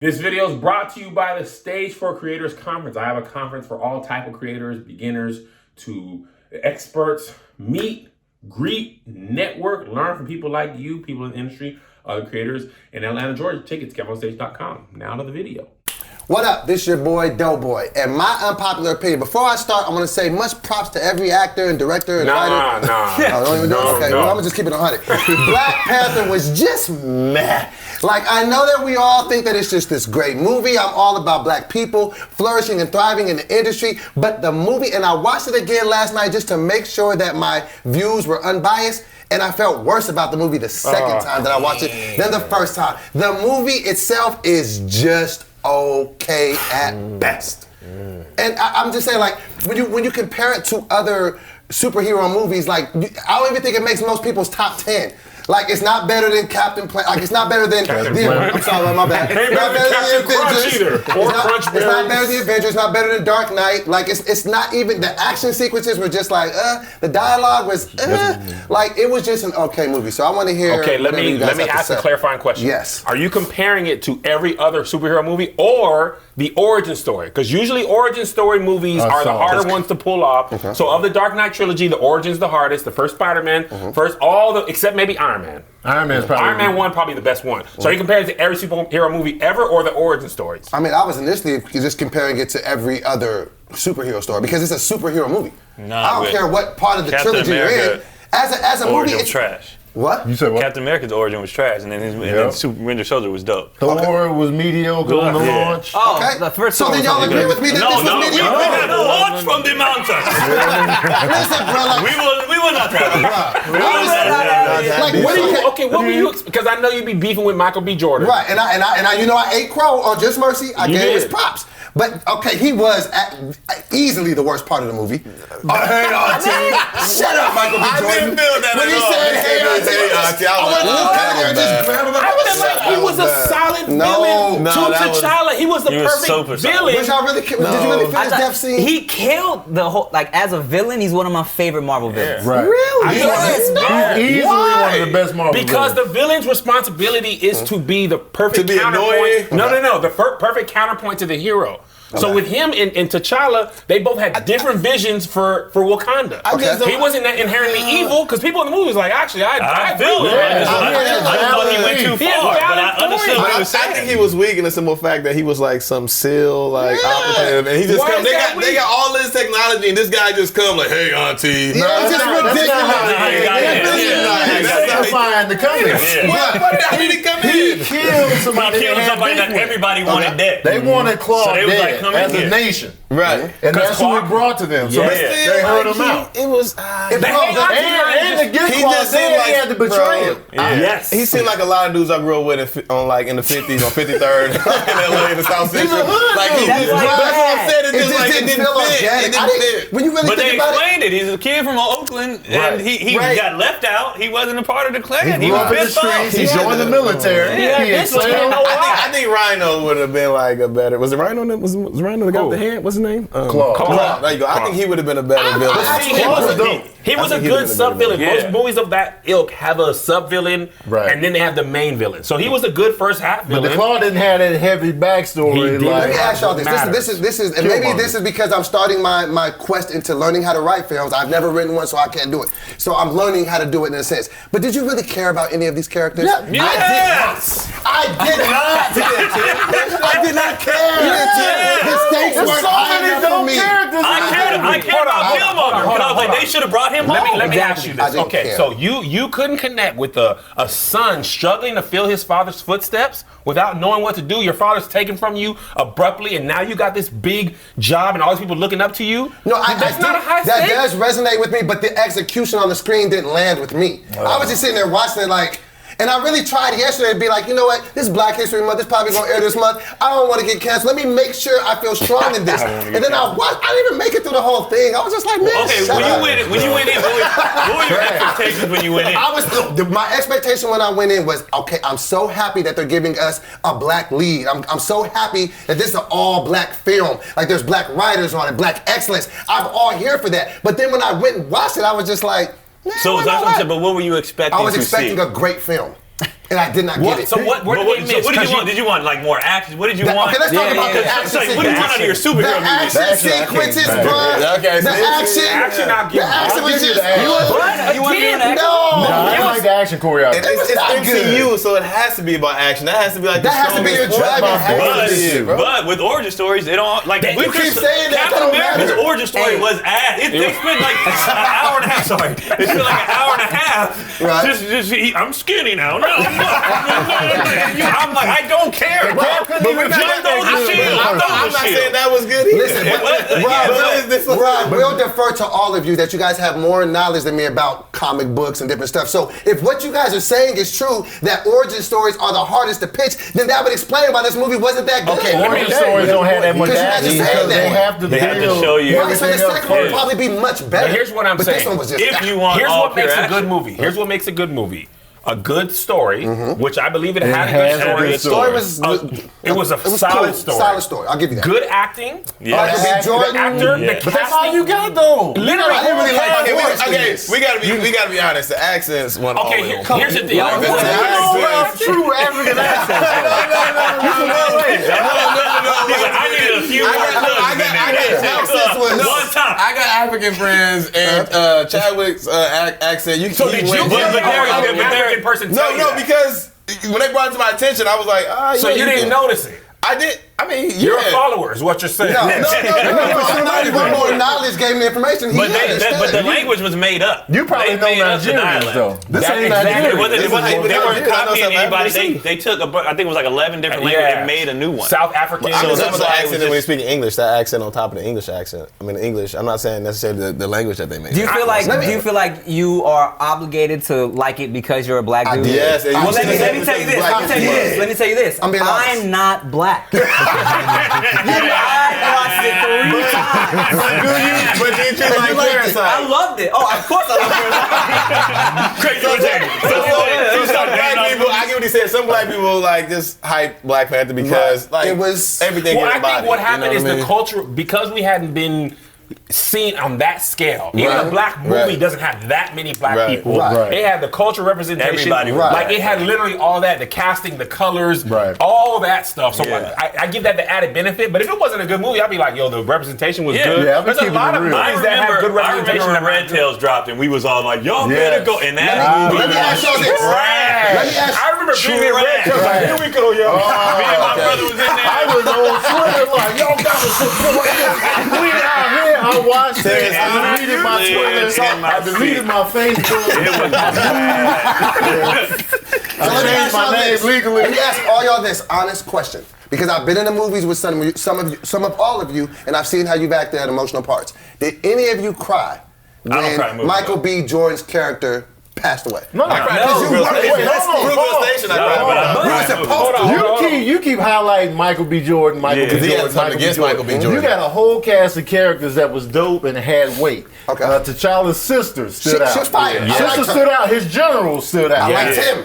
This video is brought to you by the Stage for Creators Conference. I have a conference for all type of creators, beginners to experts. Meet, greet, network, learn from people like you, people in the industry, other creators in Atlanta, Georgia. Tickets, KevinOnStage.com. Now to the video. What up? This your boy, Doughboy. And my unpopular opinion, before I start, I want to say much props to every actor and director and writer. Oh, don't even do it? Okay, well, I'm going to just keep it 100. Black Panther was just meh. Like, I know that we all think that it's just this great movie. I'm all about black people flourishing and thriving in the industry. But the movie, and I watched it again last night just to make sure that my views were unbiased. And I felt worse about the movie the second time that I watched it than the first time. The movie itself is just okay at best. And I'm just saying, like, when you compare it to other superhero movies, like, I don't even think it makes most people's top 10. Like, it's not better than Captain Planet. Like, it's not better than I'm sorry, my bad. It's not better than the Avengers. It's not better than the Avengers. It's not better than Dark Knight. Like, it's not even, the action sequences were just like, the dialogue was, like, it was just an okay movie. So I want to hear. Okay, let me ask a clarifying question. Yes. Are you comparing it to every other superhero movie or the origin story? Because usually origin story movies are the harder ones to pull off. Okay. So of the Dark Knight trilogy, the origin's the hardest. The first Spider-Man, except maybe Iron Man. Iron Man 1 probably the best one. So are you comparing it to every superhero movie ever or the origin stories? I mean, I was initially just comparing it to every other superhero story because it's a superhero movie. I don't care what part of the trilogy you're in. As a movie, it's trash. What? You said what? Captain America's origin was trash, and then Super Winter Soldier was dope. Thor was mediocre on the launch. Oh, okay. The first so then y'all agree with me that this was mediocre? We had to launch from the mountain. Listen, bro, like, we were not traveling. What were you? Because I know you be beefing with Michael B. Jordan. Right, and I you know, I ate crow on Just Mercy. I gave his props. But, okay, he was easily the worst part of the movie. Hey, Auntie. Shut up, Michael B. Jordan. I didn't feel that when he said, hey, Auntie, I went to look at him and just grab him. I feel like he was a solid villain to T'Challa. He was the perfect villain. Did you really feel his death scene? He killed the whole, like, as a villain, he's one of my favorite Marvel villains. Right. Really? He's easily one of the best Marvel villains. Because the villain's responsibility is to be the perfect counterpoint. No, the perfect counterpoint to the hero. Okay. So with him and T'Challa, they both had different visions for Wakanda. He wasn't that inherently evil because people in the movie was like, actually, I feel it. I thought he went too far, but I understood what he was saying. I think he was weak in the simple fact that he was like some SEAL, like operative, and he just come. They got all this technology, and this guy just come like, hey, Auntie. It's just ridiculous. That's fine to come in. How did he come in? He killed somebody. He killed somebody that everybody wanted dead. They wanted Claw dead. As a here. nation. Right. And that's who we brought to them. So they heard him out. It was... and to get Claw dead, he had to betray him. Yes. He seemed like a lot of dudes I grew up with in the 50s, on 53rd, in LA, in the South Central. Like, that's what I'm saying. It just like, it didn't fit. When you really but think they about explained it. He's a kid from Oakland, and he got left out. He wasn't a part of the Klan. He grew up in the streets. He joined the military. I think Rhino would have been like a better... Was it Rhino? Was Rhino the guy with the hand? What's his name? Claw. There you go. I think he would have been a better villain. He was a good sub-villain. Most movies of that ilk have a sub-villain, and then they have the main villain. So he was a good first half villain. But the Claw didn't have that heavy backstory. Let me ask y'all this. This is, and maybe this is because I'm starting my quest into learning how to write films. I've never written one, so I can't do it. So I'm learning how to do it in a sense. But did you really care about any of these characters? Yes. I did not. I did not care. The stakes weren't high enough for me. I care about Killmonger, but I was like, they should have brought him home. Let me ask you this. Okay, so you couldn't connect with a son struggling to fill his father's footsteps without knowing what to do. Your father's taken from you abruptly, and now you got this big job and all these people looking up to you. No, that's not a high stake. That does resonate with me, but the execution on the screen didn't land with me. I was just sitting there watching it like, and I really tried yesterday to be like, you know what, this is Black History Month, this probably gonna air this month. I don't wanna get canceled. Let me make sure I feel strong in this. And then I didn't even make it through the whole thing. I was just like, man, when you went in, what were your expectations when you went in? My expectation when I went in was, okay, I'm so happy that they're giving us a black lead. I'm so happy that this is an all black film. Like there's black writers on it, black excellence. I'm all here for that. But then when I went and watched it, I was just like, So that's what I'm saying, but what were you expecting to see? I was expecting a great film. And I did not get it. So what did you miss? What did you want? Did you want like more action? What did you want? Okay, let's talk about the action sequence. What do you want out of your superhero the movies? action sequences, bro. Okay, The action. I'll give The action was just. You want to be an actor? No. I like the action choreography. It's MCU, so it has to be about action. That has to be like the That has to be your strongest driving part. force. But with origin stories, they don't like. You keep saying that, Captain that don't America's matter. origin story was ass. They spent like an hour and a half. Sorry, they spent like an hour and a half. Right. I'm skinny now. No, I'm like, I don't care. But we're just throwing the shield. I'm not saying that was good either. Listen, Rob, we'll defer to all of you that you guys have more knowledge than me about comic books and different stuff. So if what you guys are saying is true, that origin stories are the hardest to pitch, then that would explain why this movie wasn't that good. Okay, origin stories don't have that much Because you guys are action saying because they that. have to show you. Well, so the second one would probably be much better. But here's what I'm but saying. This one was just If you want Here's all what makes pure a good action. movie. Here's what makes a good movie. A good story, which I believe it had a has good a story. good story was It was a solid story. Solid story. I'll give you that. Good acting. Michael B. Jordan. The actor, the But that's all you got though. Literally, I didn't really like Okay, Forrest in okay, this. we gotta be honest. The accents went all Okay, the way here's over. the thing. True African accent. I needed a few more one time. I got African friends and Chadwick's accent. So did you But get there- an African person tell you No, that? because when they brought it to my attention, I was like, So you didn't notice it? I did. I mean, You're a yeah. follower is what you're saying. No. Somebody with more knowledge gave me information. But the language was made up. You probably They know made up the Nigerians dialect. though. This That ain't exactly. Nigerian. It wasn't, This is- they weren't I know copying something anybody. I've They took, I think it was like 11 different languages and made a new one. South African. I mean, So some of the that's why it accent was when they just- speak English, that accent on top of the English accent. I mean, the English. I'm not saying necessarily the language that they made. Do you feel like you are obligated to like it because you're a black dude? Yes. Well, let me tell you this. Let me tell you this. I'm being honest. I'm not black. I watched it 3 times. But did you like Parasite? I loved it. Oh, of course I loved it. Some black people, I get what he said. Some black people like just hype Black Panther because like It was- everything. Well, in I the body, think what happened you is know what I the mean? culture, because we hadn't been seen on that scale. Even a black movie doesn't have that many black people. Right. It had the cultural representation. Everybody was Like it had literally all that, the casting, the colors, Right. all that stuff. So Yeah. I give that the added benefit. But if it wasn't a good movie, I'd be like, yo, the representation was good. Yeah, I've been There's a keeping lot it of real. movies that have good I representation. remember when Red Tails dropped and we was all like, y'all better go. And that movie Let me ask y'all this. Let me ask. I remember being in Red Tails, like, here we go, yo. Me and my brother was in there. I was on Twitter like, y'all got to support this. We out here. I watched it. I deleted my Twitter. I deleted my Facebook. I changed my name legally. Let me ask all y'all this honest question. Because I've been in the movies with some of all of you, and I've seen how you've acted at emotional parts. Did any of you cry I don't cry in when movies, Michael B. Jordan's character passed away? No, I cried No, Fruitville wait, Station. let's see. Fruitville Station. I cried. We were supposed to. You keep highlighting Michael B. Jordan, Michael B. Because he had Jordan, something against Michael B. Jordan. You got a whole cast of characters that was dope and had weight. Okay. T'Challa's sister stood out. She was fire. I Sister liked her. stood out. His general stood out. I liked him.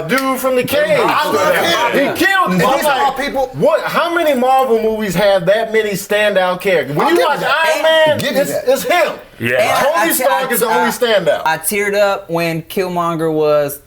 Dude from the cave. I love him. He killed And him. these are all people. What? How many Marvel movies have that many standout characters? When I'll you give watch you that. Iron Man, Give you that. it's him. Yeah. Tony Stark is the only standout. I teared up when Killmonger was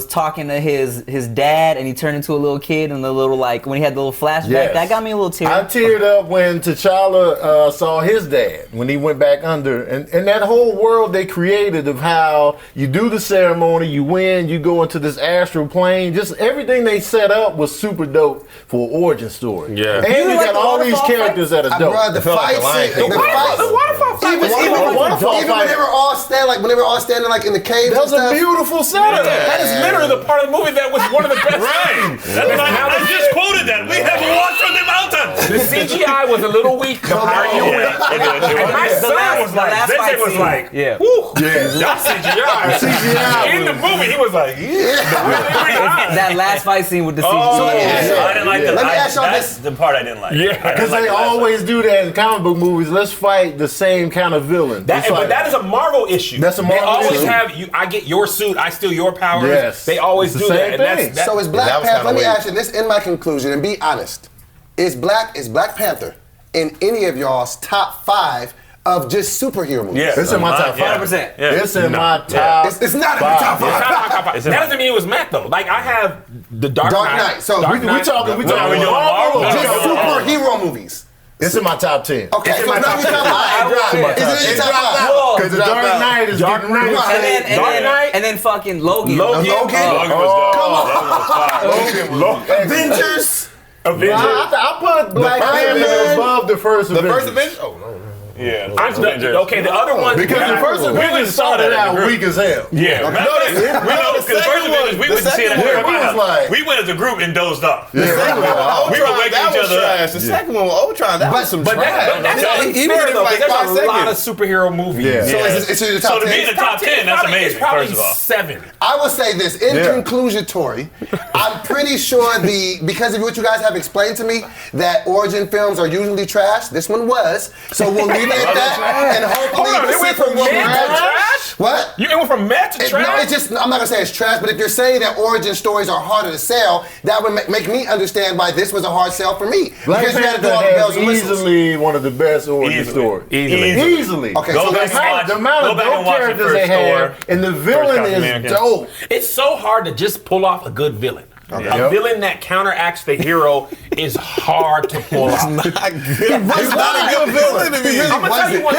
talking to his dad, and he turned into a little kid, and the little when he had the little flashback. Yes. That got me a little teary. I teared up when T'Challa saw his dad when he went back under, and that whole world they created of how you do the ceremony, you win, you go into this astral plane. Just everything they set up was super dope for an origin story. Yeah. And you like got the all these waterfall characters that are dope. Bro, the felt like fight the Lion scene, King. the waterfall fight Even was when they were all standing like in the caves That and was a stuff. beautiful setup. That is literally the part of the movie that was one of the best scenes. I just quoted that. We have walked from the mountain. The CGI was a little weak. The higher you went. And my son was like, Zay was like, yeah. whew, y'all CGI. In the movie, he was like, That last fight scene with the CGI. I didn't like Let me ask y'all that's this. the part I didn't like. Because they always do that in comic book movies. Let's fight the same kind of villain. But that is a Marvel issue. That's a Marvel They always issue. have you. I get your suit. I steal your powers. Yes. They always It's do the that. same And that's, thing. that, So is Black that was Panther, kinda let me weird. ask you this in my conclusion and be honest. Is Black Panther in any of y'all's top 5 of just superhero movies. Yeah. It's in my top 5. 100%. Yeah. It's in my top. It's not in my top 5. That doesn't mean it was Matt though. Like I have the Dark Knight. So Dark We Knight. talking we doing Marvel. Marvel. just superhero movies. It's in my top 10. Okay, It's in so my now top we 10. top 5. It's in my top Is it in 10. your top 5? Whoa. Because the Dark Knight is Dark getting rid of Knight. And then fucking Logan. Logan. Logan was Avengers. Avengers. I put Black Panther above the first Avengers. The first Avengers? Oh, no. Yeah. Okay, the other ones Because the first Avengers started out weak as hell. Yeah, we know because the first Avengers we wouldn't see it at one, we was like- we went as a group and dozed off. The second one, Ultron, We were waking that each was other up. trash. The second one, Ultron, that was some But trash. that's He fair was in though, like because 5 there's a lot of seconds. superhero movies. Yeah. So it's in your top So to 10? be in the top 10, that's amazing. It's probably First of all, 7. I will say this, in conclusionary, I'm pretty sure because of what you guys have explained to me, that origin films are usually trash. This one was. So we'll leave it at that, and hopefully Hold on, we'll it went see from what meh we're to at. trash? What? You went from meh to No, trash? it's just, I'm not gonna say it's trash, but if you're saying that origin stories are harder to sell, that would make me understand why this was a hard sell for me. Black Because you had to do Panther all the bells has and whistles. easily one of the best origin Easily. stories. Easily. Okay, Go so back let's- and watch. The amount Go of back and dope watch the characters they first have, Thor. and the villain Captain is America. dope. It's so hard to just pull off a good villain. A villain that counteracts the hero is hard to pull off. He's not a good villain to me. I'm gonna tell you what.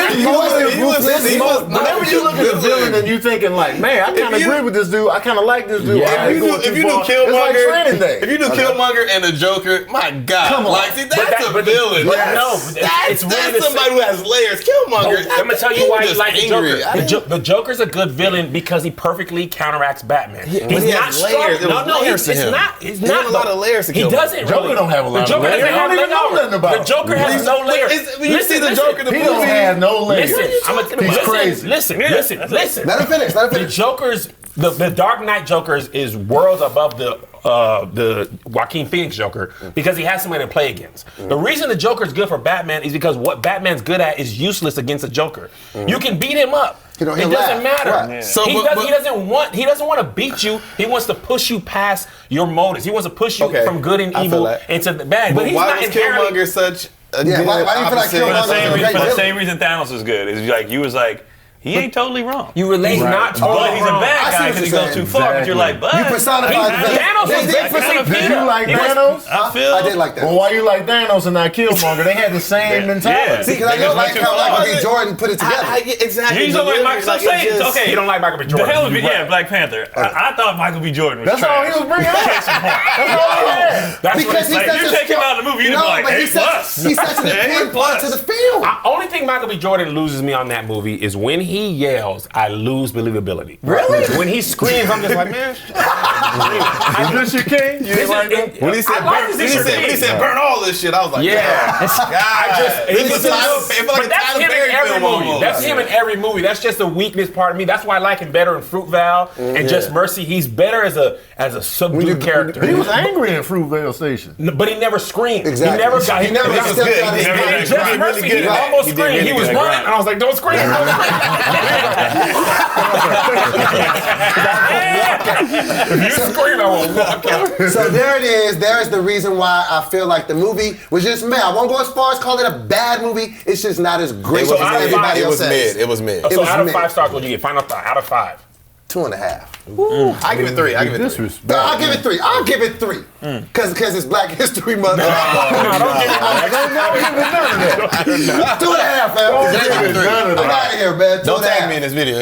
Whenever you look at the villain and you thinking like, man, I kind of agree with this dude. I kind of like this dude. Yeah. I ain't going If too you do far. It's like Killmonger, Training Day. if you do Killmonger and the Joker, my God, Come on. like see, that's a villain. But That's- no, that's really the somebody same- who has layers. Killmonger. I'm gonna tell you why you just like the angry. Joker. The Joker's a good villain because he perfectly counteracts Batman. He's but he not has strong. layers. There was No, layers to it's him. not. He's He not. had a lot of layers to He Killmonger. doesn't. Joker really. don't have a lot The of Joker layers. doesn't You have don't even know layers. nothing about The him. Joker has no layers. When you see the Joker, the He don't movie, have no layers. He's crazy. Listen. Let him finish. The Joker's, the Dark Knight Joker's is worlds above the Joaquin Phoenix Joker because he has somebody to play against. The reason the Joker's good for Batman is because what Batman's good at is useless against a Joker. You can beat him up. It he'll doesn't laugh. matter. Right. Yeah. So, He but- doesn't want to beat you. He wants to push you past your motives. He wants to push you Okay. from good and I feel evil that. into the bad. But he's why not was inherently. Killmonger such a Yeah, good why do you feel like opposite? Killmonger For the Villain. same reason Thanos is good. Is like you was like, he ain't totally wrong. You relate. He's not But totally he's a wrong. bad I see guy what because he you're goes saying. too far. But you're like, but You personified the villain. Thanos was They good. perceive- Did you like Thanos? I feel. I did like that. Well, why you like Thanos and not Killmonger? They had the same mentality. See, because I know like how Michael B. Jordan put it together. Exactly. You don't like Michael. So say it. Okay, You don't like Michael B. The Jordan. hell of it, You're yeah, right. Black Panther. I thought Michael B. Jordan was That's all trash. he was bringing up. That's all he had. That's Because what he's it's such like. you a take him strong- out of the movie, you'd be No, like, but A+. he's such an A+. important part to the film. Only thing Michael B. Jordan loses me on that movie is when he yells, I lose believability. Really? When he screams, I'm just like, man. Is this your king? You ain't like that? When he said, I like burn, this shit. when he said burn all this shit, I was like, Yeah. God, this is Tyler, it felt like But a that's Tyler him in Perry every film movie. almost. That's him in every movie. That's just a weakness part of me. That's why I like him better in Fruitvale and Just Mercy. He's better as a subdued character. He was angry in Fruitvale Station. But he never screamed. Exactly. He never got. He never got stepped good. out of his He never- game. in Just Mercy, he almost screamed. He was running, and I was like, "Don't scream!" If you scream, I will walk out. So there it is. There is the reason why I feel like the movie was just meh. I won't go as far as call it a bad movie. It's just not as great It was as mid. everybody It else was says. mid. It was mid. It So was out of mid. 5 stars, what you get? Final thought. Out of 5. 2.5. I give it 3. I give it 3. Disrespect. No, I'll give it 3. I'll give it 3. Because it's Black History Month. No, don't give it. Two and a half, fam. Don't give it 3. I'm out of here, man. Don't tag me in this video.